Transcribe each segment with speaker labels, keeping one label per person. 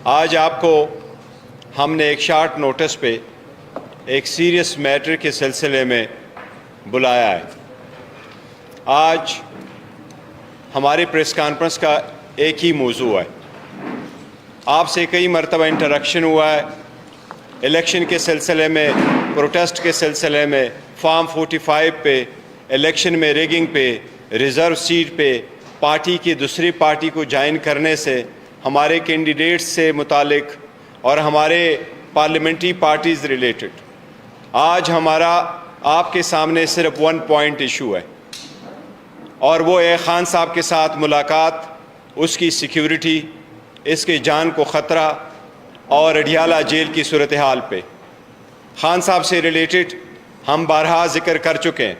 Speaker 1: آج آپ کو ہم نے ایک شارٹ نوٹس پہ ایک سیریس میٹر کے سلسلے میں بلایا ہے۔ آج ہماری پریس کانفرنس کا ایک ہی موضوع ہے۔ آپ سے کئی مرتبہ انٹریکشن ہوا ہے، الیکشن کے سلسلے میں، پروٹیسٹ کے سلسلے میں، فارم 45 پہ، الیکشن میں ریگنگ پہ، ریزرو سیٹ پہ، پارٹی کی دوسری پارٹی کو جوائن کرنے سے، ہمارے کینڈیڈیٹس سے متعلق اور ہمارے پارلیمنٹری پارٹیز ریلیٹڈ۔ آج ہمارا آپ کے سامنے صرف 1 پوائنٹ ایشو ہے، اور وہ ہے خان صاحب کے ساتھ ملاقات، اس کی سیکیورٹی، اس کے جان کو خطرہ اور اڈیالہ جیل کی صورتحال پہ۔ خان صاحب سے ریلیٹڈ ہم بارہا ذکر کر چکے ہیں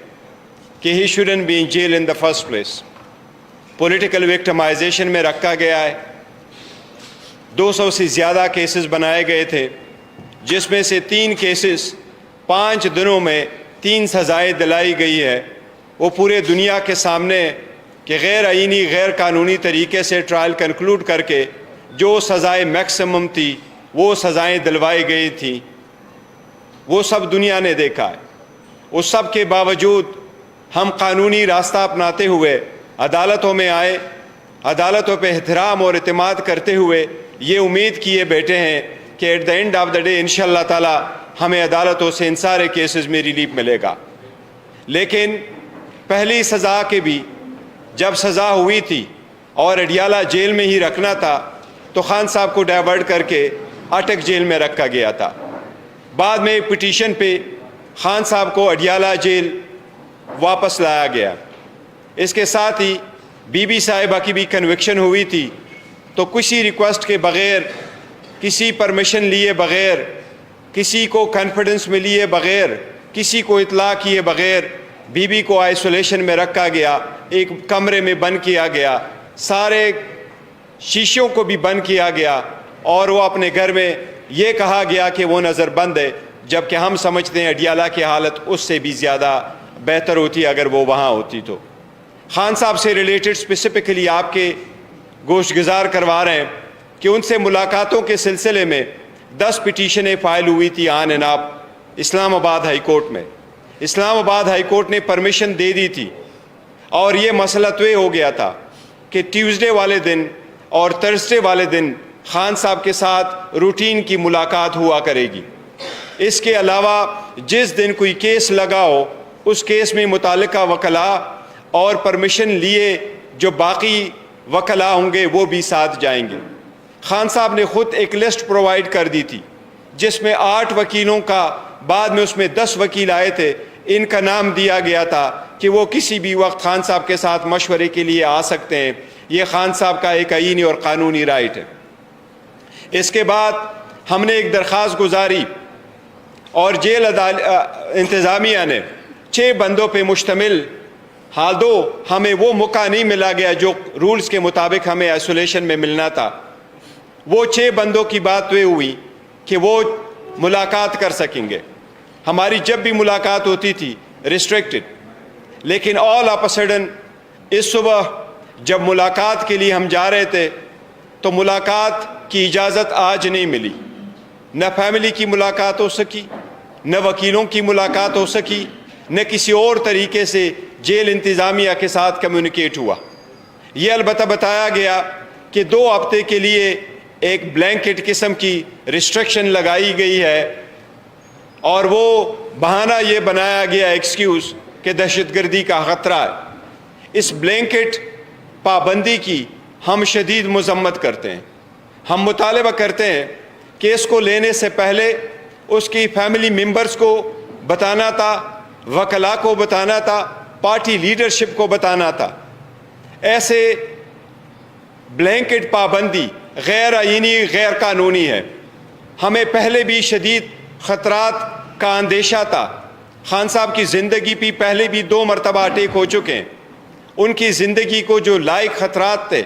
Speaker 1: کہ he shouldn't be in jail in the first place. Political victimization میں رکھا گیا ہے، 200 سے زیادہ کیسز بنائے گئے تھے، جس میں سے 3 کیسز 5 دنوں میں 3 سزائیں دلائی گئی ہے۔ وہ پورے دنیا کے سامنے کہ غیر آئینی غیر قانونی طریقے سے ٹرائل کنکلوڈ کر کے جو سزائیں میکسیمم تھی وہ سزائیں دلوائی گئی تھیں، وہ سب دنیا نے دیکھا ہے۔ اس سب کے باوجود ہم قانونی راستہ اپناتے ہوئے عدالتوں میں آئے، عدالتوں پہ احترام اور اعتماد کرتے ہوئے یہ امید کیے بیٹھے ہیں کہ at the end of the day انشاءاللہ تعالی ہمیں عدالتوں سے ان سارے کیسز میں ریلیف ملے گا۔ لیکن پہلی سزا کے بھی جب سزا ہوئی تھی اور اڈیالہ جیل میں ہی رکھنا تھا تو خان صاحب کو ڈائیورٹ کر کے اٹک جیل میں رکھا گیا تھا۔ بعد میں ایک پٹیشن پہ خان صاحب کو اڈیالہ جیل واپس لایا گیا۔ اس کے ساتھ ہی بی بی صاحبہ کی بھی کنوکشن ہوئی تھی، تو کسی ریکویسٹ کے بغیر، کسی پرمیشن لیے بغیر، کسی کو کانفیڈنس میں لیے بغیر، کسی کو اطلاع کیے بغیر بی بی کو آئسولیشن میں رکھا گیا، ایک کمرے میں بند کیا گیا، سارے شیشوں کو بھی بند کیا گیا، اور وہ اپنے گھر میں یہ کہا گیا کہ وہ نظر بند ہے، جبکہ ہم سمجھتے ہیں اڈیالہ کی حالت اس سے بھی زیادہ بہتر ہوتی اگر وہ وہاں ہوتی تو۔ خان صاحب سے ریلیٹڈ اسپیسیفکلی آپ کے گوشت گزار کروا رہے ہیں کہ ان سے ملاقاتوں کے سلسلے میں 10 پٹیشنیں فائل ہوئی تھی آن اینڈ آف اسلام آباد ہائی کورٹ میں۔ اسلام آباد ہائی کورٹ نے پرمیشن دے دی تھی، اور یہ مسئلہ طے ہو گیا تھا کہ ٹیوزڈے والے دن اور تھرسڈے والے دن خان صاحب کے ساتھ روٹین کی ملاقات ہوا کرے گی۔ اس کے علاوہ جس دن کوئی کیس لگا ہو اس کیس میں متعلقہ وکلاء اور پرمیشن لیے جو باقی وکلاء ہوں گے وہ بھی ساتھ جائیں گے۔ خان صاحب نے خود ایک لسٹ پرووائڈ کر دی تھی جس میں 8 وکیلوں کا، بعد میں اس میں 10 وکیل آئے تھے، ان کا نام دیا گیا تھا کہ وہ کسی بھی وقت خان صاحب کے ساتھ مشورے کے لیے آ سکتے ہیں۔ یہ خان صاحب کا ایک آئینی اور قانونی رائٹ ہے۔ اس کے بعد ہم نے ایک درخواست گزاری، اور جیل انتظامیہ نے 6 بندوں پہ مشتمل، دو ہمیں وہ موقع نہیں ملا گیا جو رولز کے مطابق ہمیں آئسولیشن میں ملنا تھا، وہ 6 بندوں کی بات یہ ہوئی کہ وہ ملاقات کر سکیں گے۔ ہماری جب بھی ملاقات ہوتی تھی ریسٹرکٹڈ، لیکن آل آف اے سڈن اس صبح جب ملاقات کے لیے ہم جا رہے تھے تو ملاقات کی اجازت آج نہیں ملی، نہ فیملی کی ملاقات ہو سکی، نہ وکیلوں کی ملاقات ہو سکی، نہ کسی اور طریقے سے جیل انتظامیہ کے ساتھ کمیونیکیٹ ہوا۔ یہ البتہ بتایا گیا کہ 2 ہفتے کے لیے ایک بلینکٹ قسم کی ریسٹرکشن لگائی گئی ہے، اور وہ بہانہ یہ بنایا گیا ایکسکیوز کہ دہشت گردی کا خطرہ ہے۔ اس بلینکٹ پابندی کی ہم شدید مذمت کرتے ہیں۔ ہم مطالبہ کرتے ہیں کہ اس کو لینے سے پہلے اس کی فیملی ممبرز کو بتانا تھا، وکلاء کو بتانا تھا، پارٹی لیڈرشپ کو بتانا تھا۔ ایسے بلینکٹ پابندی غیر آئینی، غیر قانونی ہے۔ ہمیں پہلے بھی شدید خطرات کا اندیشہ تھا۔ خان صاحب کی زندگی پہ پہلے بھی 2 مرتبہ اٹیک ہو چکے ہیں۔ ان کی زندگی کو جو لائق خطرات تھے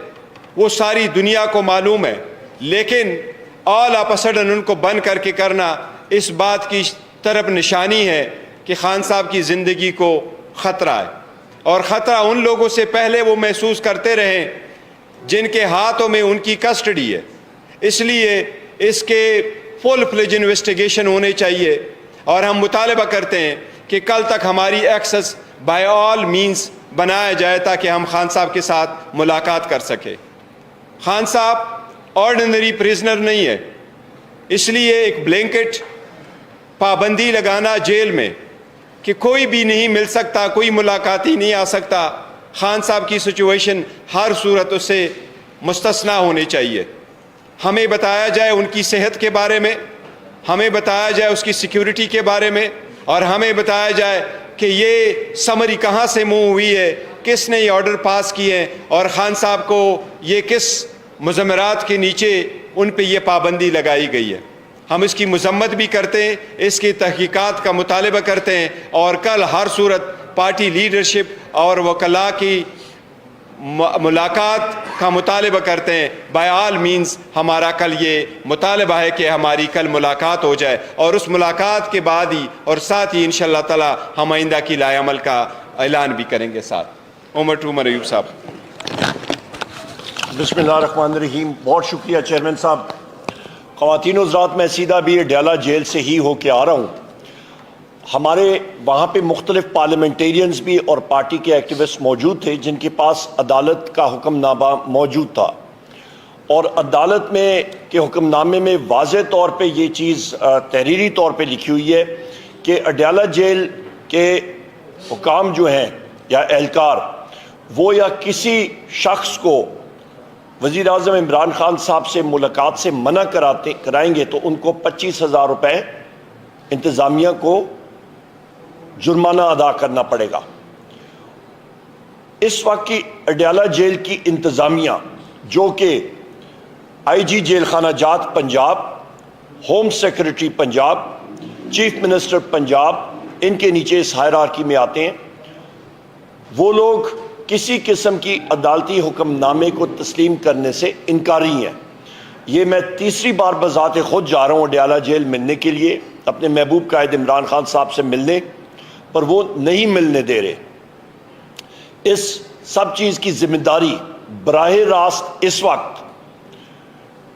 Speaker 1: وہ ساری دنیا کو معلوم ہے، لیکن آل آف اے سڈن ان کو بند کر کے کرنا اس بات کی طرف نشانی ہے کہ خان صاحب کی زندگی کو خطرہ ہے، اور خطرہ ان لوگوں سے پہلے وہ محسوس کرتے رہیں جن کے ہاتھوں میں ان کی کسٹڈی ہے۔ اس لیے اس کے فل فلیج انویسٹیگیشن ہونے چاہیے، اور ہم مطالبہ کرتے ہیں کہ کل تک ہماری ایکسس بائی آل مینز بنایا جائے تاکہ ہم خان صاحب کے ساتھ ملاقات کر سکیں۔ خان صاحب آرڈنری پریزنر نہیں ہے، اس لیے ایک بلینکٹ پابندی لگانا جیل میں کہ کوئی بھی نہیں مل سکتا، کوئی ملاقاتی نہیں آ سکتا، خان صاحب کی سچویشن ہر صورت اس سے مستثنیٰ ہونی چاہیے۔ ہمیں بتایا جائے ان کی صحت کے بارے میں، ہمیں بتایا جائے اس کی سیکیورٹی کے بارے میں، اور ہمیں بتایا جائے کہ یہ سمری کہاں سے موو ہوئی ہے، کس نے یہ آرڈر پاس کیے ہیں، اور خان صاحب کو یہ کس مضمرات کے نیچے ان پہ یہ پابندی لگائی گئی ہے۔ ہم اس کی مذمت بھی کرتے ہیں، اس کی تحقیقات کا مطالبہ کرتے ہیں، اور کل ہر صورت پارٹی لیڈرشپ اور وکلاء کی ملاقات کا مطالبہ کرتے ہیں۔ بائی آل مینز ہمارا کل یہ مطالبہ ہے کہ ہماری کل ملاقات ہو جائے، اور اس ملاقات کے بعد ہی اور ساتھ ہی انشاءاللہ تعالی ہم آئندہ کی لائے عمل کا اعلان بھی کریں گے ساتھ۔ عمر ایوب صاحب۔
Speaker 2: بسم اللہ الرحمن الرحیم۔ بہت شکریہ چیئرمین صاحب۔ خواتین و حضرات، میں سیدھا بھی ڈیالہ جیل سے ہی ہو کے آ رہا ہوں۔ ہمارے وہاں پہ مختلف پارلیمنٹیرینز بھی اور پارٹی کے ایکٹیوسٹ موجود تھے جن کے پاس عدالت کا حکم نامہ موجود تھا، اور عدالت میں کے حکم نامے میں واضح طور پہ یہ چیز تحریری طور پہ لکھی ہوئی ہے کہ اڈیالہ جیل کے حکام جو ہیں یا اہلکار، وہ یا کسی شخص کو وزیر اعظم عمران خان صاحب سے ملاقات سے منع کرائیں گے تو ان کو 25,000 روپے انتظامیہ کو جرمانہ ادا کرنا پڑے گا۔ اس وقت کی اڈیالہ جیل کی انتظامیہ، جو کہ آئی جی جیل خانہ جات Punjab, home secretary Punjab, chief minister Punjab, ان کے نیچے اس ہائرارکی میں آتے ہیں، وہ لوگ کسی قسم کی عدالتی حکم نامے کو تسلیم کرنے سے انکاری ہیں۔ یہ میں تیسری بار بذات خود جا رہا ہوں اڈیالہ جیل ملنے کے لیے، اپنے محبوب قائد عمران خان صاحب سے ملنے، پر وہ نہیں ملنے دے رہے۔ اس سب چیز کی ذمہ داری براہ راست اس وقت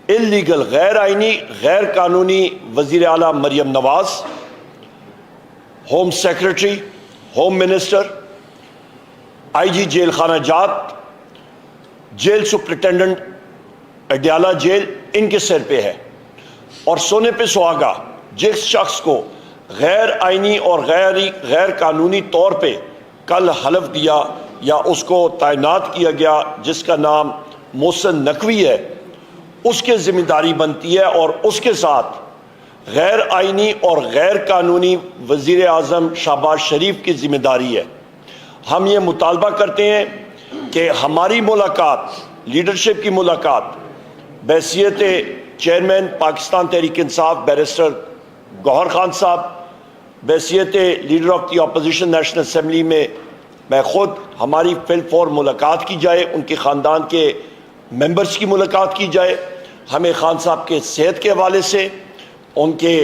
Speaker 2: اللیگل، غیر آئینی، غیر قانونی وزیر اعلیٰ Maryam Nawaz, home secretary, home minister, آئی جی جیل خانہ جات، جیل سپرنٹینڈنٹ اڈیالہ جیل، ان کے سر پہ ہے۔ اور سونے پہ سہاگا جس شخص کو غیر آئینی اور غیر قانونی طور پہ کل حلف دیا یا اس کو تعینات کیا گیا، جس کا نام محسن نقوی ہے، اس کے ذمہ داری بنتی ہے، اور اس کے ساتھ غیر آئینی اور غیر قانونی وزیر اعظم شہباز شریف کی ذمہ داری ہے۔ ہم یہ مطالبہ کرتے ہیں کہ ہماری ملاقات، لیڈرشپ کی ملاقات، بحیثیت چیئرمین پاکستان تحریک انصاف بیرسٹر گوہر خان صاحب، بحیثیت leader of the opposition national assembly میں خود، ہماری فل فور ملاقات کی جائے، ان کے خاندان کے ممبرز کی ملاقات کی جائے۔ ہمیں خان صاحب کے صحت کے حوالے سے، ان کے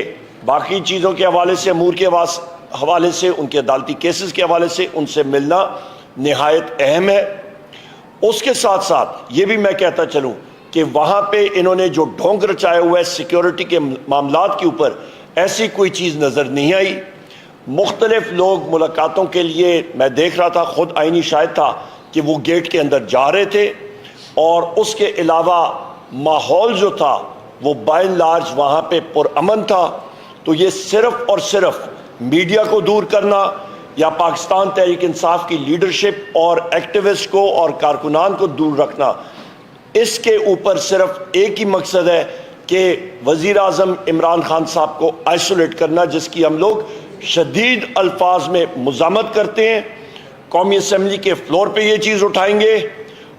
Speaker 2: باقی چیزوں کے حوالے سے، امور کے حوالے سے، ان کے عدالتی کیسز کے حوالے سے ان سے ملنا نہایت اہم ہے۔ اس کے ساتھ ساتھ یہ بھی میں کہتا چلوں کہ وہاں پہ انہوں نے جو ڈھونگ رچایا ہوا ہے سیکیورٹی کے معاملات کے اوپر، ایسی کوئی چیز نظر نہیں آئی۔ مختلف لوگ ملاقاتوں کے لیے، میں دیکھ رہا تھا، خود آئینی شاہد تھا کہ وہ گیٹ کے اندر جا رہے تھے، اور اس کے علاوہ ماحول جو تھا وہ بائی اینڈ لارج وہاں پہ پرامن تھا۔ تو یہ صرف اور صرف میڈیا کو دور کرنا یا پاکستان تحریک انصاف کی لیڈرشپ اور ایکٹیوسٹ کو اور کارکنان کو دور رکھنا، اس کے اوپر صرف ایک ہی مقصد ہے کہ وزیر اعظم عمران خان صاحب کو آئسولیٹ کرنا، جس کی ہم لوگ شدید الفاظ میں مذمت کرتے ہیں۔ قومی اسمبلی کے فلور پہ یہ چیز اٹھائیں گے،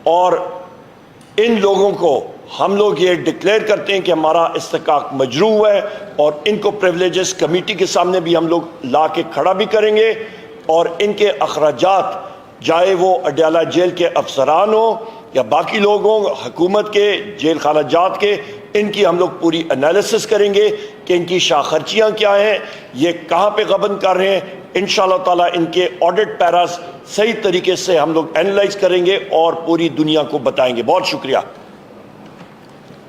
Speaker 2: اور ان لوگوں کو ہم لوگ یہ ڈکلیئر کرتے ہیں کہ ہمارا استحقاق مجروح ہے، اور ان کو پریولیجز کمیٹی کے سامنے بھی ہم لوگ لا کے کھڑا بھی کریں گے، اور ان کے اخراجات، چاہے وہ اڈیالہ جیل کے افسران ہوں یا باقی لوگ ہوں، حکومت کے، جیل خانہ جات کے، ان کی ہم لوگ پوری انالیسس کریں گے کہ ان کی شاہ خرچیاں کیا ہیں، یہ کہاں پہ غبن کر رہے ہیں۔ انشاءاللہ تعالیٰ ان کے آڈٹ پیراز صحیح طریقے سے ہم لوگ اینالائز کریں گے اور پوری دنیا کو بتائیں گے۔ بہت شکریہ۔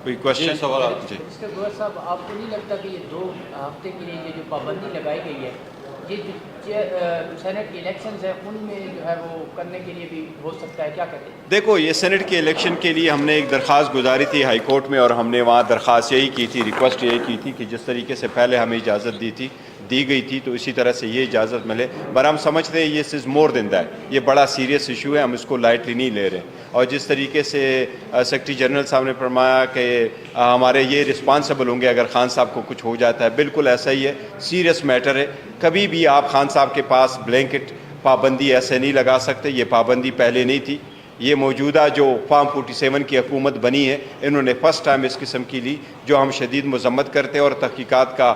Speaker 1: کوئی کوشچن؟
Speaker 3: سوال
Speaker 1: جی
Speaker 4: مسٹر گوہر صاحب، آپ کو نہیں لگتا کہ یہ 2 ہفتے کے لیے یہ جو پابندی لگائی گئی ہے، یہ جو سینٹ کی الیکشنز ہیں ان میں جو ہے وہ کرنے کے لیے بھی ہو سکتا ہے؟ کیا کہتے ہیں؟
Speaker 1: دیکھو، یہ سینٹ کے الیکشن کے لیے ہم نے ایک درخواست گزاری تھی ہائی کورٹ میں، اور ہم نے وہاں درخواست یہی کی تھی، ریکویسٹ یہی کی تھی کہ جس طریقے سے پہلے ہمیں اجازت دی گئی تھی تو اسی طرح سے یہ اجازت ملے. پر ہم سمجھتے ہیں یہ از مور دین دیٹ، یہ بڑا سیریس ایشو ہے، ہم اس کو لائٹلی نہیں لے رہے. اور جس طریقے سے سیکرٹری جنرل صاحب نے فرمایا کہ ہمارے یہ رسپانسبل ہوں گے اگر خان صاحب کو کچھ ہو جاتا ہے، بالکل ایسا ہی ہے، سیریس میٹر ہے. کبھی بھی آپ خان صاحب کے پاس بلینکٹ پابندی ایسے نہیں لگا سکتے. یہ پابندی پہلے نہیں تھی. یہ موجودہ جو فارم 47 کی حکومت بنی ہے، انہوں نے فرسٹ ٹائم اس قسم کی لی، جو ہم شدید مذمت کرتے ہیں اور تحقیقات کا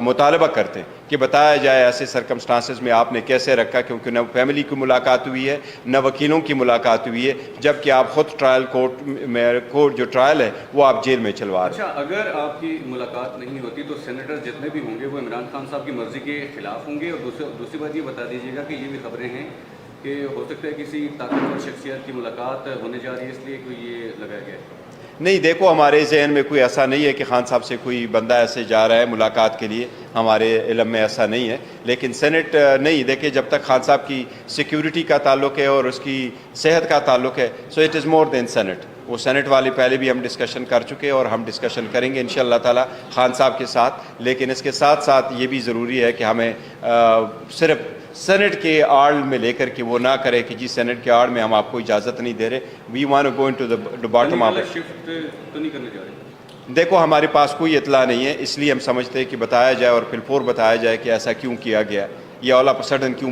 Speaker 1: مطالبہ کرتے ہیں کہ بتایا جائے ایسے سرکمسٹانسز میں آپ نے کیسے رکھا، کیونکہ نہ فیملی کی ملاقات ہوئی ہے نہ وکیلوں کی ملاقات ہوئی ہے، جبکہ آپ خود ٹرائل کورٹ جو ٹرائل ہے وہ آپ جیل میں چلوا رہے ہیں.
Speaker 3: اچھا، اگر آپ کی ملاقات نہیں ہوتی تو سینیٹر جتنے بھی ہوں گے وہ عمران خان صاحب کی مرضی کے خلاف ہوں گے؟ اور دوسری بات یہ بتا دیجیے گا کہ یہ بھی خبریں ہیں کہ ہو سکتا ہے کسی طاقتور شخصیت کی ملاقات ہونے جا رہی ہے، اس لیے کوئی یہ لگایا گیا ہے؟
Speaker 1: نہیں، دیکھو، ہمارے ذہن میں کوئی ایسا نہیں ہے کہ خان صاحب سے کوئی بندہ ایسے جا رہا ہے ملاقات کے لیے، ہمارے علم میں ایسا نہیں ہے. لیکن سینٹ نہیں، دیکھیں، جب تک خان صاحب کی سیکیورٹی کا تعلق ہے اور اس کی صحت کا تعلق ہے، so it is more than cent. وہ سینٹ والے پہلے بھی ہم ڈسکشن کر چکے اور ہم ڈسکشن کریں گے انشاءاللہ تعالی خان صاحب کے ساتھ. لیکن اس کے ساتھ ساتھ یہ بھی ضروری ہے کہ ہمیں صرف سینٹ کے آڑ میں لے کر کے وہ نہ کرے کہ جی سینٹ کے آڑ میں ہم آپ کو اجازت نہیں دے رہے. We want to go into the bottom of.
Speaker 3: Shift تو نہیں کرنے جا رہے؟
Speaker 1: دیکھو، ہمارے پاس کوئی اطلاع نہیں ہے، اس لیے ہم سمجھتے ہیں کہ بتایا جائے اور پھر فور بتایا جائے کہ ایسا کیوں کیا گیا، یا آل آف سڈن کیوں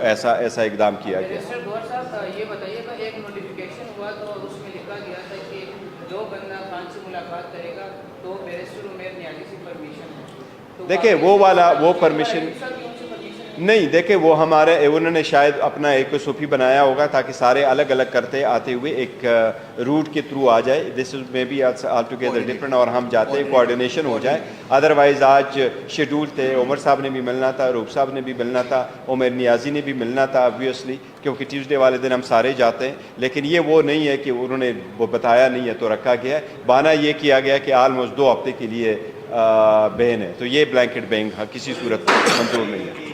Speaker 1: ایسا اقدام کیا گیا.
Speaker 4: مسٹر گوہر صاحب، یہ بتائیے گا، ایک نوٹیفیکیشن ہوا تو اس میں لکھا گیا تھا کہ جو بندہ خان سے ملاقات کرے گا تو بیرسٹر عمیر نیازی سے پرمیشن ہے.
Speaker 1: دیکھیں، وہ والا وہ پرمیشن نہیں، دیکھیں، وہ ہمارے انہوں نے شاید اپنا ایک صوفی بنایا ہوگا تاکہ سارے الگ الگ کرتے آتے ہوئے ایک روٹ کے تھرو آ جائے. This is maybe altogether different, اور ہم جاتے ہیں کوآرڈینیشن ہو جائے. ادروائز آج شیڈول تھے، عمر صاحب نے بھی ملنا تھا، روپ صاحب نے بھی ملنا تھا، عمر نیازی نے بھی ملنا تھا آبویسلی، کیونکہ ٹیوزڈے والے دن ہم سارے جاتے ہیں. لیکن یہ وہ نہیں ہے کہ انہوں نے وہ بتایا نہیں ہے تو رکھا گیا ہے. بہانہ یہ کیا گیا کہ آلموسٹ 2 ہفتے کے لیے بین ہے، تو یہ بلینکٹ بین کسی صورت منظور نہیں ہے.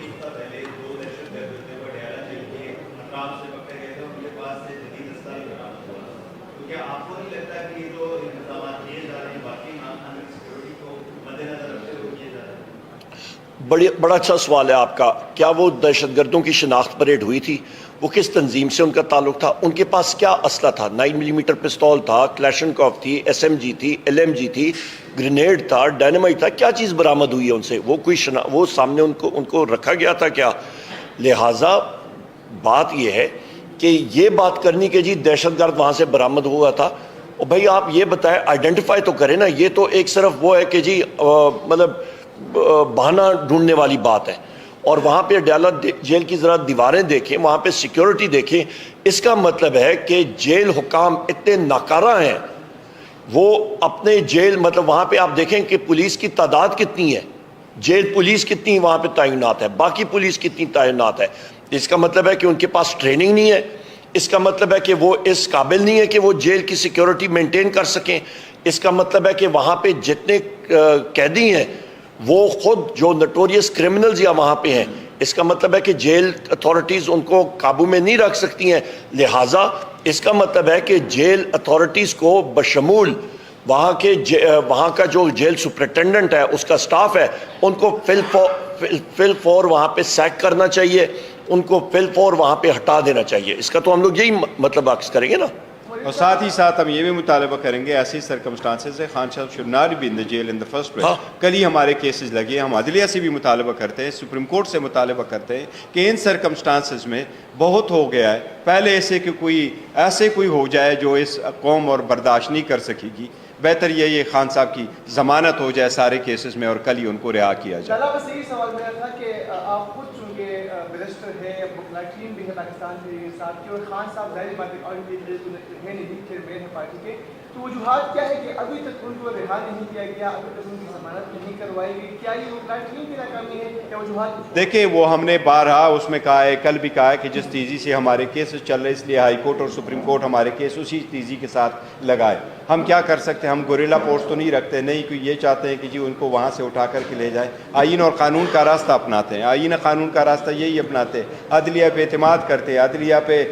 Speaker 2: بڑا اچھا سوال ہے آپ کا. کیا وہ دہشت گردوں کی شناخت پریڈ ہوئی تھی؟ وہ کس تنظیم سے ان کا تعلق تھا؟ ان کے پاس کیا اسلحہ تھا؟ 9 ملی میٹر پستول تھا، کلیشنکوف تھی، SMG تھی، LMG تھی، گرینیڈ تھا، ڈائنامائٹ تھا. کیا چیز برآمد ہوئی ہے ان سے؟ وہ کوئی وہ سامنے ان کو رکھا گیا تھا کیا؟ لہٰذا بات یہ ہے کہ یہ بات کرنی کہ جی دہشت گرد وہاں سے برآمد ہوا تھا، اور بھائی آپ یہ بتائیں، آئیڈینٹیفائی تو کریں نا. یہ تو ایک صرف وہ ہے کہ جی مطلب بہانہ ڈھونڈنے والی بات ہے. اور وہاں پہ ڈیالہ جیل کی ذرا دیواریں دیکھیں، وہاں پہ سیکیورٹی دیکھیں. اس کا مطلب ہے کہ جیل حکام اتنے ناکارہ ہیں. وہ اپنے جیل مطلب وہاں پہ آپ دیکھیں کہ پولیس کی تعداد کتنی ہے، جیل پولیس کتنی وہاں پہ تعینات ہے، باقی پولیس کتنی تعینات ہے. اس کا مطلب ہے کہ ان کے پاس ٹریننگ نہیں ہے. اس کا مطلب ہے کہ وہ اس قابل نہیں ہے کہ وہ جیل کی سیکیورٹی مینٹین کر سکیں. اس کا مطلب ہے کہ وہاں پہ جتنے قیدی ہیں وہ خود جو نٹوریس کرمنلز یا وہاں پہ ہیں. اس کا مطلب ہے کہ جیل اتھارٹیز ان کو قابو میں نہیں رکھ سکتی ہیں. لہٰذا اس کا مطلب ہے کہ جیل اتھارٹیز کو بشمول وہاں کا جو جیل سپرنٹینڈنٹ ہے، اس کا سٹاف ہے، ان کو فل فور وہاں پہ سیک کرنا چاہیے، ان کو فل فور وہاں پہ ہٹا دینا چاہیے. اس کا تو ہم لوگ یہی مطلب عکس کریں گے نا.
Speaker 1: اور ساتھ ہی ساتھ ہم یہ بھی مطالبہ کریں گے ایسی سرکمسٹانسز ہے خان صاحب should not be in the jail in the first place. کل ہی ہمارے کیسز لگے، ہم عدلیہ سے بھی مطالبہ کرتے ہیں، سپریم کورٹ سے مطالبہ کرتے ہیں کہ ان سرکمسٹانسز میں بہت ہو گیا ہے. پہلے ایسے کوئی ہو جائے جو اس قوم اور برداشت نہیں کر سکے گی. بہتر یہ خان صاحب کی ضمانت ہو جائے سارے کیسز میں اور کل ہی ان کو رہا کیا جائے.
Speaker 5: بس یہی سوال میرا تھا کہ آپ خود چونکہ بیرسٹر ہے، ٹیم بھی ہے پاکستان کے ساتھ کی، اور خان صاحب ظاہر بات ہے نہیں، چیئرمین ہے پارٹی کے، تو وجوہات کیا ہے کہ ابھی تک ان کو رہا نہیں کیا گیا، ابھی تک ان کی ضمانت نہیں کروائی گئی؟ کیا یہ وہ ٹیم کی ناکامی ہے یا وجوہات؟
Speaker 1: دیکھیں، وہ ہم نے بارہا اس میں کہا ہے، کل بھی کہا ہے کہ جس تیزی سے ہمارے کیسز چل رہے اس لیے ہائی کورٹ اور سپریم کورٹ ہمارے کیس اسی تیزی کے ساتھ لگائے. ہم کیا کر سکتے ہیں؟ ہم گوریلا فورس تو نہیں رکھتے، نہیں کوئی یہ چاہتے ہیں کہ جی ان کو وہاں سے اٹھا کر کے لے جائیں. آئین اور قانون کا راستہ اپناتے ہیں، آئین قانون کا راستہ یہی اپناتے ہیں، عدلیہ پہ اعتماد کرتے ہیں، عدلیہ پہ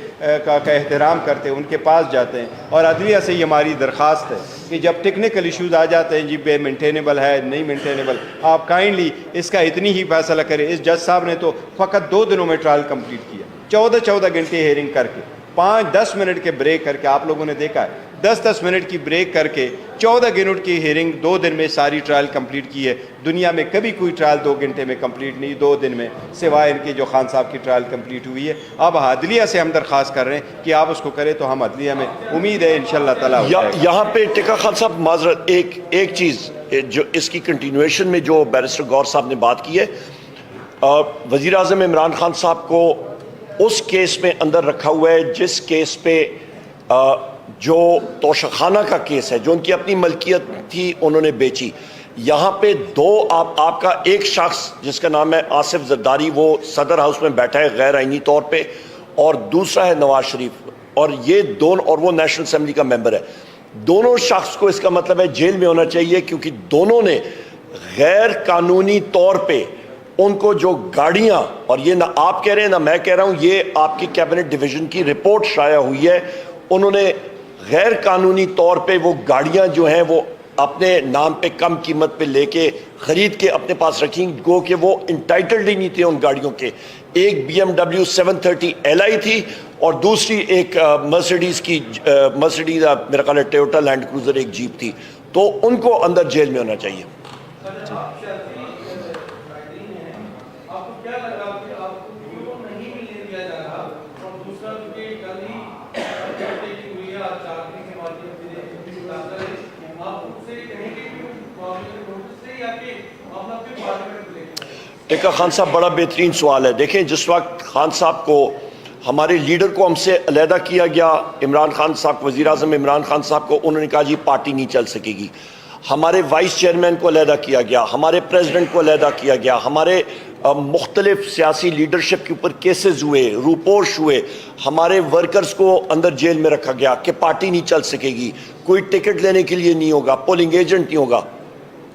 Speaker 1: کا احترام کرتے ہیں، ان کے پاس جاتے ہیں. اور عدلیہ سے یہ ہماری درخواست ہے کہ جب ٹیکنیکل ایشوز آ جاتے ہیں، جی بے مینٹینیبل ہے نہیں مینٹینیبل، آپ کائنڈلی اس کا اتنی ہی فیصلہ کریں. اس جج صاحب نے تو فقط 2 دنوں میں ٹرائل کمپلیٹ کیا، 14 گھنٹے ہیئرنگ کر کے، 5-10 منٹ کے بریک کر کے. آپ لوگوں نے دیکھا ہے 10 منٹ کی بریک کر کے 14 منٹ کی ہیئرنگ 2 دن میں ساری ٹرائل کمپلیٹ کی ہے. دنیا میں کبھی کوئی ٹرائل 2 گھنٹے میں کمپلیٹ نہیں، 2 دن میں، سوائے ان کے جو خان صاحب کی ٹرائل کمپلیٹ ہوئی ہے. اب عدلیہ سے ہم درخواست کر رہے ہیں کہ آپ اس کو کریں، تو ہم عدلیہ میں امید ہے انشاءاللہ تعالیٰ ہو جائے گا.
Speaker 2: یہاں پہ ٹکا خان صاحب معذرت، ایک چیز جو اس کی کنٹینویشن میں جو بیرسٹر غور صاحب نے بات کی ہے، وزیر اعظم عمران خان صاحب کو اس کیس میں اندر رکھا ہوا ہے جس کیس پہ جو توشخانہ کا کیس ہے، جو ان کی اپنی ملکیت تھی انہوں نے بیچی. یہاں پہ 2 آپ کا ایک شخص جس کا نام ہے آصف زرداری، وہ صدر ہاؤس میں بیٹھا ہے غیر آئینی طور پہ، اور دوسرا ہے نواز شریف، اور یہ دونوں، اور وہ نیشنل اسمبلی کا ممبر ہے. دونوں شخص کو اس کا مطلب ہے جیل میں ہونا چاہیے، کیونکہ دونوں نے غیر قانونی طور پہ ان کو جو گاڑیاں، اور یہ نہ آپ کہہ رہے ہیں نہ میں کہہ رہا ہوں، یہ آپ کی کیبنٹ ڈویژن کی رپورٹ شائع ہوئی ہے، انہوں نے غیر قانونی طور پہ وہ گاڑیاں جو ہیں وہ اپنے نام پہ کم قیمت پہ لے کے خرید کے اپنے پاس رکھیں، گو کہ وہ انٹائٹلڈ ہی نہیں تھے ان گاڑیوں کے. ایک BMW 730 LI تھی، اور دوسری ایک مرسیڈیز میرا خیال ہے ٹویوٹا لینڈ کروزر ایک جیپ تھی. تو ان کو اندر جیل میں ہونا چاہیے. ٹکا خان صاحب بڑا بہترین سوال ہے. دیکھیں، جس وقت خان صاحب کو، ہمارے لیڈر کو ہم سے علیحدہ کیا گیا، عمران خان صاحب، وزیر اعظم عمران خان صاحب کو، انہوں نے کہا جی پارٹی نہیں چل سکے گی. ہمارے وائس چیئرمین کو علیحدہ کیا گیا، ہمارے پریزیڈنٹ کو علیحدہ کیا گیا، ہمارے مختلف سیاسی لیڈرشپ کے اوپر کیسز ہوئے، روپوش ہوئے، ہمارے ورکرز کو اندر جیل میں رکھا گیا کہ پارٹی نہیں چل سکے گی، کوئی ٹکٹ لینے کے لیے نہیں ہوگا، پولنگ ایجنٹ نہیں ہوگا.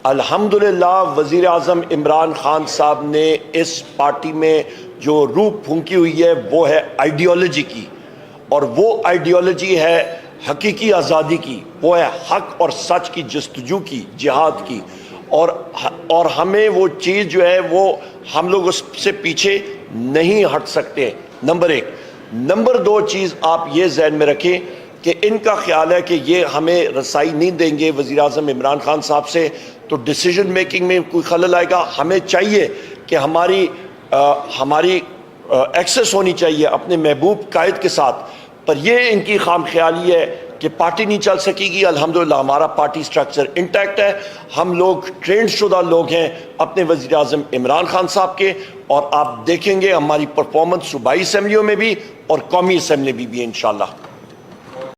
Speaker 2: الحمدللہ وزیر اعظم عمران خان صاحب نے اس پارٹی میں جو روح پھونکی ہوئی ہے وہ ہے آئیڈیالوجی کی، اور وہ آئیڈیالوجی ہے حقیقی آزادی کی، وہ ہے حق اور سچ کی جستجو کی، جہاد کی. اور ہمیں وہ چیز جو ہے وہ ہم لوگ اس سے پیچھے نہیں ہٹ سکتے. نمبر 1. نمبر 2 چیز آپ یہ ذہن میں رکھیں کہ ان کا خیال ہے کہ یہ ہمیں رسائی نہیں دیں گے وزیر اعظم عمران خان صاحب سے تو ڈیسیجن میکنگ میں کوئی خلل آئے گا. ہمیں چاہیے کہ ہماری ایکسس ہونی چاہیے اپنے محبوب قائد کے ساتھ، پر یہ ان کی خام خیالی ہے کہ پارٹی نہیں چل سکے گی. الحمدللہ ہمارا پارٹی سٹرکچر انٹیکٹ ہے، ہم لوگ ٹرینڈ شدہ لوگ ہیں اپنے وزیر اعظم عمران خان صاحب کے، اور آپ دیکھیں گے ہماری پرفارمنس صوبائی اسمبلیوں میں بھی اور قومی اسمبلی میں بھی انشاءاللہ.